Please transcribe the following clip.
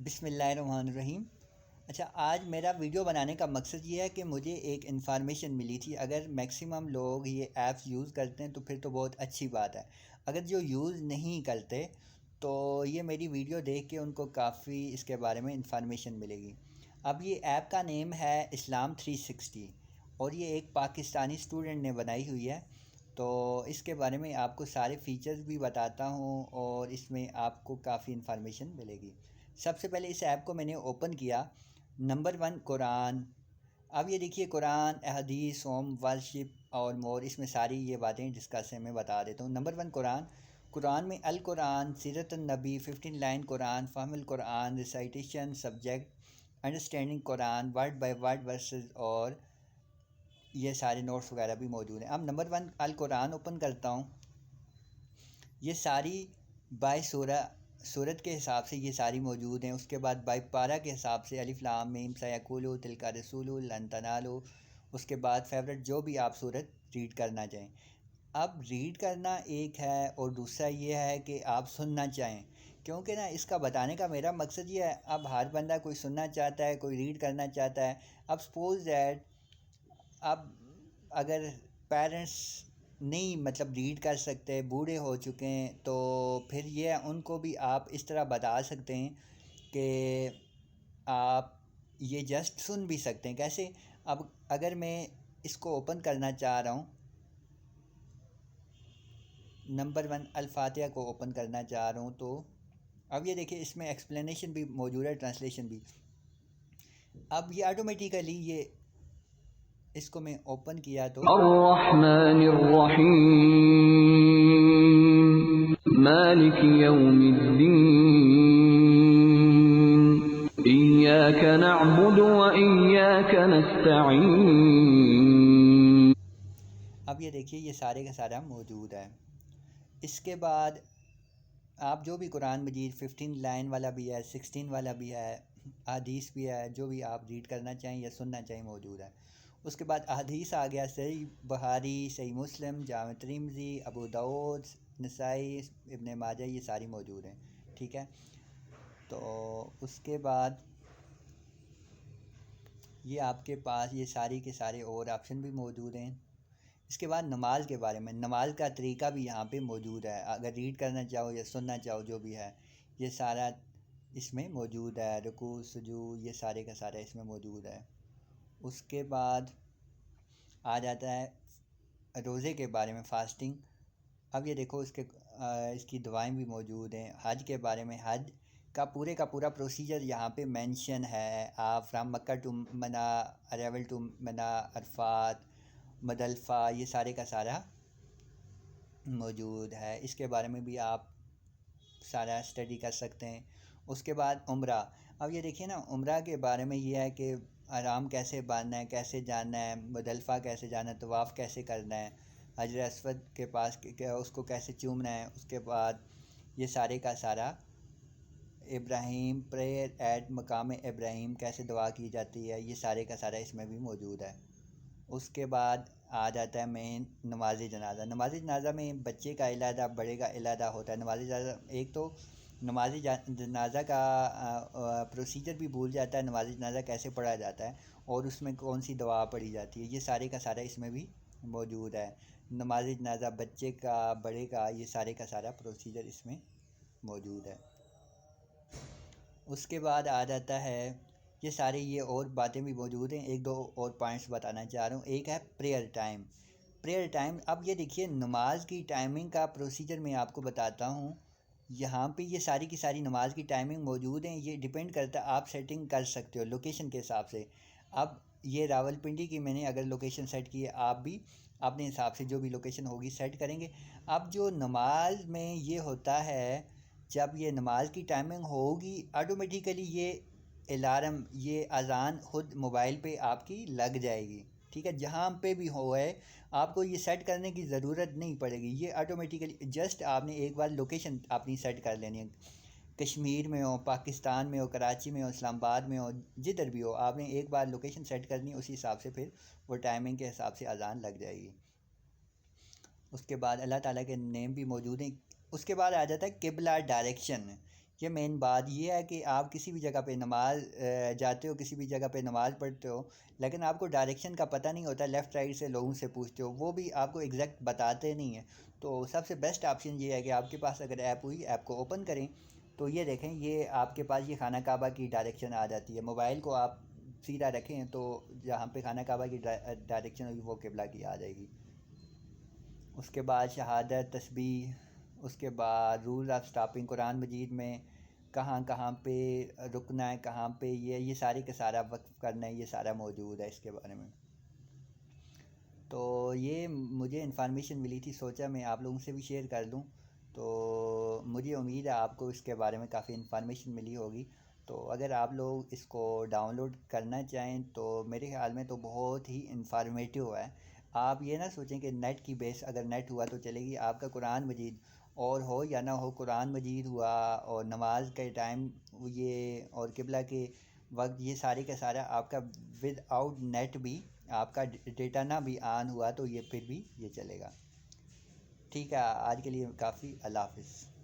बिस्मिल्लाहिर्रहमानिर्रहीम। अच्छा, आज मेरा वीडियो बनाने का मकसद ये है कि मुझे एक इन्फॉर्मेशन मिली थी। अगर मैक्सिमम लोग ये ऐप्स यूज़ करते हैं तो फिर तो बहुत अच्छी बात है। अगर जो यूज़ नहीं करते तो ये मेरी वीडियो देख के उनको काफ़ी इसके बारे में इन्फॉर्मेशन मिलेगी। अब ये ऐप का नेम है इस्लाम 360 और ये एक पाकिस्तानी स्टूडेंट ने बनाई हुई है। तो इसके बारे में आपको सारे फीचर्स भी बताता हूँ और इसमें आपको काफ़ी इन्फॉर्मेशन मिलेगी। सबसे पहले इस ऐप को मैंने ओपन किया। Number one, Quran. अब ये देखिए, कुरान, हदीस, होम, वर्शिप और मोर, इसमें सारी ये बातें डिस्कस है, मैं बता देता हूँ। Number one, Quran. कुरान में अल कुरान, सीरत नबी, 15 लाइन कुरान, फ़हमुल कुरान, रिसाइटेशन, सब्जेक्ट, अंडरस्टैंडिंग कुरान, वर्ड बाय वर्ड वर्सेस, और ये सारे नोट्स वगैरह भी मौजूद हैं। अब नंबर वन अल कुरान ओपन करता हूँ। ये सारी बाय सूरत के हिसाब से ये सारी मौजूद हैं। उसके बाद बाय पारा के हिसाब से अलिफ लाम मीम सयकुलु तिलका रसूलु लन तनालु। उसके बाद फेवरेट जो भी आप सूरत रीड करना चाहें। अब रीड करना एक है और दूसरा ये है कि आप सुनना चाहें, क्योंकि ना इसका बताने का मेरा मकसद ये है। अब हर बंदा कोई सुनना चाहता है, कोई रीड करना चाहता है। अब सपोज दैट अब अगर पेरेंट्स नहीं मतलब रीड कर सकते, बूढ़े हो चुके हैं, तो फिर ये उनको भी आप इस तरह बता सकते हैं कि आप ये जस्ट सुन भी सकते हैं। कैसे? अब अगर मैं इसको ओपन करना चाह रहा हूँ, नंबर वन अल-फातिहा को ओपन करना चाह रहा हूँ, तो अब ये देखिए इसमें एक्सप्लेनेशन भी मौजूद है, ट्रांसलेशन भी। अब ये ऑटोमेटिकली ये इसको मैं ओपन किया तो अर्रहमानिर्रहीम मालिक यौमिद्दीन इय्याक नअबुदु व इय्याक नस्तईन। अब ये देखिए ये सारे का सारा मौजूद है। इसके बाद आप जो भी कुरान मजीद 15 लाइन वाला भी है, 16 वाला भी है, हदीस भी है, जो भी आप रीड करना चाहें या सुनना चाहें मौजूद है। उसके बाद हदीस आ गया, सही बुखारी, सही मुस्लिम, जामे तिर्मिज़ी, अबू दाऊद, नसाई, इब्न माजा, ये सारी मौजूद हैं। ठीक है, तो उसके बाद ये आपके पास ये सारी के सारे और ऑप्शन भी मौजूद हैं। इसके बाद नमाज के बारे में, नमाज का तरीका भी यहाँ पे मौजूद है। अगर रीड करना चाहो या सुनना चाहो, जो भी है ये सारा इसमें मौजूद है। रुकू सुजू ये सारे का सारा इसमें मौजूद है। उसके बाद आ जाता है रोज़े के बारे में, फ़ास्टिंग। अब ये देखो इसकी दुआएं भी मौजूद हैं। हज के बारे में, हज का पूरा प्रोसीजर यहाँ पे मेंशन है। आप फ्राम मक्का टू मना, अरावल टू मना, अरफात, मदलफ़ा, ये सारे का सारा मौजूद है। इसके बारे में भी आप सारा स्टडी कर सकते हैं। उसके बाद उम्रा। अब ये देखिए ना, उम्रा के बारे में ये है कि आराम कैसे बांधना है, कैसे जाना है, मुज़दलिफ़ा कैसे जाना है, तवाफ़ कैसे करना है, हजर अस्वद के पास उसको कैसे चूमना है। उसके बाद ये सारे का सारा इब्राहिम प्रेयर एट मकाम इब्राहिम कैसे दुआ की जाती है, ये सारे का सारा इसमें भी मौजूद है। उसके बाद आ जाता है मेन नमाज जनाजा। नमाज जनाजा में बच्चे का इलादा, बड़े का इलादा होता है। नमाज जनाजा एक तो नमाज जनाजा का प्रोसीजर भी भूल जाता है, नमाज जनाजा कैसे पढ़ा जाता है और उसमें कौन सी दवा पढ़ी जाती है, ये सारे का सारा इसमें भी मौजूद है। नमाज जनाजा बच्चे का, बड़े का, ये सारे का सारा प्रोसीजर इसमें मौजूद है। उसके बाद आ जाता है ये सारे, ये और बातें भी मौजूद हैं। एक दो और पॉइंट्स बताना चाह रहा हूँ। एक है प्रेयर टाइम। प्रेयर टाइम, अब ये देखिए नमाज की टाइमिंग का प्रोसीजर मैं आपको बताता हूँ। यहाँ पे ये सारी की सारी नमाज की टाइमिंग मौजूद हैं। ये डिपेंड करता है, आप सेटिंग कर सकते हो लोकेशन के हिसाब से। अब ये रावलपिंडी की मैंने अगर लोकेशन सेट की है, आप भी अपने हिसाब से जो भी लोकेशन होगी सेट करेंगे। अब जो नमाज में ये होता है, जब ये नमाज की टाइमिंग होगी ऑटोमेटिकली ये अलार्म, ये अज़ान खुद मोबाइल पे आपकी लग जाएगी। ठीक है, जहाँ पे भी हो है आपको ये सेट करने की ज़रूरत नहीं पड़ेगी। ये ऑटोमेटिकली जस्ट आपने एक बार लोकेशन अपनी सेट कर लेनी है। कश्मीर में हो, पाकिस्तान में हो, कराची में हो, इस्लामाबाद में हो, जिधर भी हो, आपने एक बार लोकेशन सेट करनी, उसी हिसाब से फिर वो टाइमिंग के हिसाब से अज़ान लग जाएगी। उसके बाद अल्लाह ताला के नेम भी मौजूद हैं। उसके बाद आ जाता है किबला डायरेक्शन। ये मेन बात ये है कि आप किसी भी जगह पे नमाज जाते हो, किसी भी जगह पे नमाज़ पढ़ते हो, लेकिन आपको डायरेक्शन का पता नहीं होता, लेफ़्ट राइट से लोगों से पूछते हो, वो भी आपको एग्जैक्ट बताते नहीं हैं। तो सबसे बेस्ट ऑप्शन ये है कि आपके पास अगर ऐप हुई, ऐप को ओपन करें तो ये देखें, ये आपके पास ये खाना काबा की डायरेक्शन आ जाती है। मोबाइल को आप सीधा रखें तो जहाँ पे खाना काबा की डायरेक्शन होगी वो किबला की आ जाएगी। उसके बाद शहादत, तस्बीह, उसके बाद रूल ऑफ स्टॉपिंग, कुरान मजीद में कहाँ कहाँ पे रुकना है, कहाँ पे ये सारे के सारा वक्फ करना है, ये सारा मौजूद है इसके बारे में। तो ये मुझे इन्फॉर्मेशन मिली थी, सोचा मैं आप लोगों से भी शेयर कर दूं। तो मुझे उम्मीद है आपको इसके बारे में काफ़ी इन्फॉर्मेशन मिली होगी। तो अगर आप लोग इसको डाउनलोड करना चाहें तो मेरे ख्याल में तो बहुत ही इन्फॉर्मेटिव है। आप ये ना सोचें कि नेट की बेस, अगर नेट हुआ तो चलेगी, आपका कुरान मजीद और हो या ना हो, कुरान मजीद हुआ और नमाज के टाइम ये और किबला के वक्त, ये सारे का सारा आपका विद आउट नेट भी, आपका डेटा ना भी ऑन हुआ तो ये फिर भी ये चलेगा। ठीक है, आज के लिए काफ़ी। अल्लाह हाफिज़।